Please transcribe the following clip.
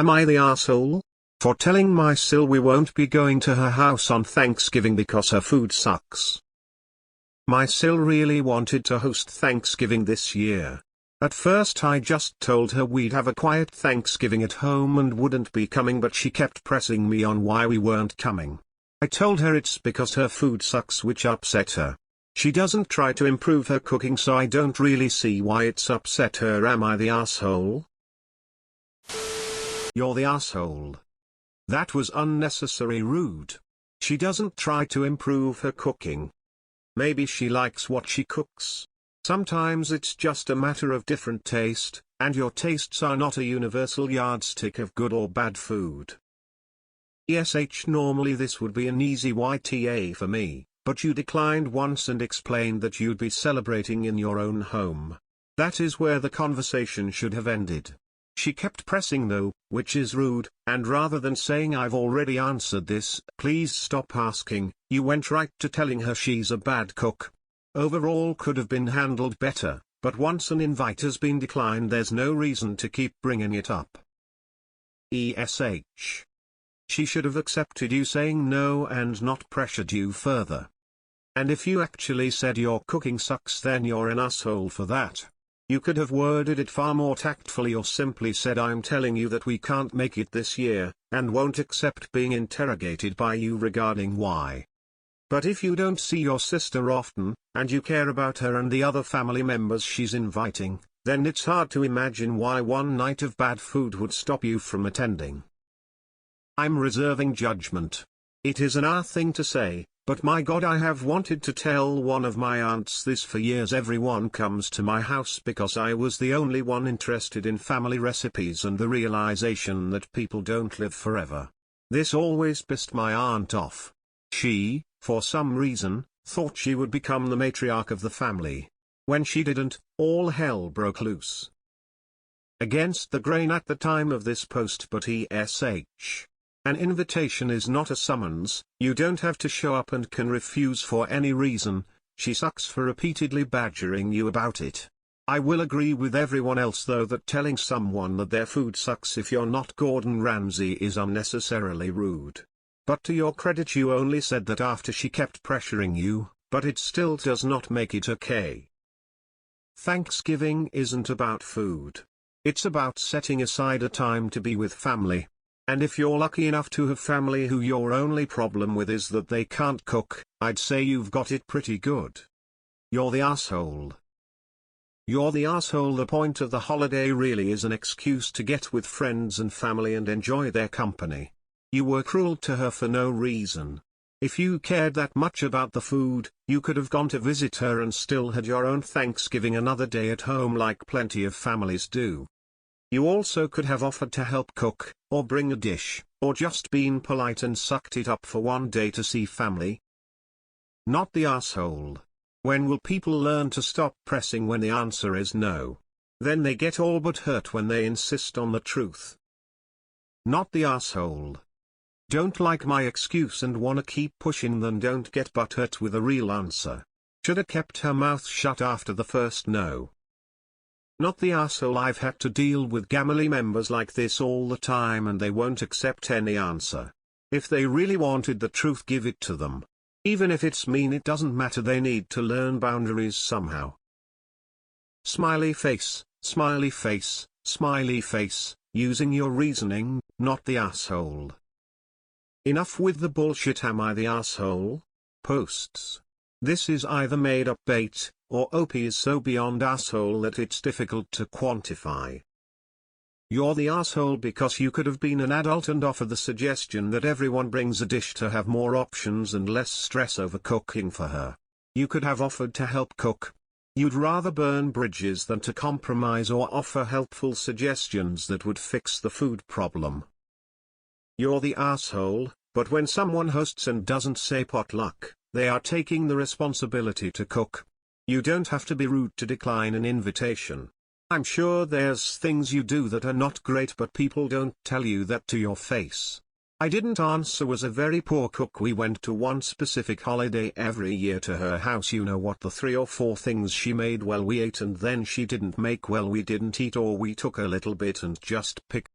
Am I the asshole? For telling my SIL we won't be going to her house on Thanksgiving because her food sucks. My SIL really wanted to host Thanksgiving this year. At first I just told her we'd have a quiet Thanksgiving at home and wouldn't be coming, but she kept pressing me on why we weren't coming. I told her it's because her food sucks, which upset her. She doesn't try to improve her cooking, so I don't really see why it's upset her. Am I the asshole? You're the asshole. That was unnecessary rude. She doesn't try to improve her cooking. Maybe she likes what she cooks. Sometimes it's just a matter of different taste, and your tastes are not a universal yardstick of good or bad food. Normally this would be an easy YTA for me, but you declined once and explained that you'd be celebrating in your own home. That is where the conversation should have ended. She kept pressing though, which is rude, and rather than saying I've already answered this, please stop asking, you went right to telling her she's a bad cook. Overall could have been handled better, but once an invite has been declined there's no reason to keep bringing it up. She should have accepted you saying no and not pressured you further. And if you actually said your cooking sucks, then you're an asshole for that. You could have worded it far more tactfully, or simply said I'm telling you that we can't make it this year, and won't accept being interrogated by you regarding why. But if you don't see your sister often, and you care about her and the other family members she's inviting, then it's hard to imagine why one night of bad food would stop you from attending. I'm reserving judgment. It is an our thing to say, but my God, I have wanted to tell one of my aunts this for years. Everyone comes to my house because I was the only one interested in family recipes and the realization that people don't live forever. This always pissed my aunt off. She, for some reason, thought she would become the matriarch of the family. When she didn't, all hell broke loose. Against the grain at the time of this post, but an invitation is not a summons. You don't have to show up and can refuse for any reason. She sucks for repeatedly badgering you about it. I will agree with everyone else though that telling someone that their food sucks if you're not Gordon Ramsay is unnecessarily rude. But to your credit, you only said that after she kept pressuring you, but it still does not make it okay. Thanksgiving isn't about food. It's about setting aside a time to be with family. And if you're lucky enough to have family who your only problem with is that they can't cook, I'd say you've got it pretty good. You're the asshole. You're the asshole. The point of the holiday really is an excuse to get with friends and family and enjoy their company. You were cruel to her for no reason. If you cared that much about the food, you could have gone to visit her and still had your own Thanksgiving another day at home like plenty of families do. You also could have offered to help cook, or bring a dish, or just been polite and sucked it up for one day to see family. Not the asshole. When will people learn to stop pressing when the answer is no? Then they get all but hurt when they insist on the truth. Not the asshole. Don't like my excuse and wanna keep pushing, then don't get butthurt with a real answer. Shoulda kept her mouth shut after the first no. Not the asshole. I've had to deal with family members like this all the time and they won't accept any answer. If they really wanted the truth, give it to them. Even if it's mean, it doesn't matter, they need to learn boundaries somehow. Smiley face, smiley face, smiley face, using your reasoning, not the asshole. Enough with the bullshit. Am I the asshole? Posts. This is either made up bait, or OP is so beyond asshole that it's difficult to quantify. You're the asshole because you could have been an adult and offered the suggestion that everyone brings a dish to have more options and less stress over cooking for her. You could have offered to help cook. You'd rather burn bridges than to compromise or offer helpful suggestions that would fix the food problem. You're the asshole, but when someone hosts and doesn't say potluck, they are taking the responsibility to cook. You don't have to be rude to decline an invitation. I'm sure there's things you do that are not great, but people don't tell you that to your face. I didn't answer. Was a very poor cook. We went to one specific holiday every year to her house. You know what, the 3 or 4 things she made well we ate, and then she didn't make well we didn't eat, or we took a little bit and just picked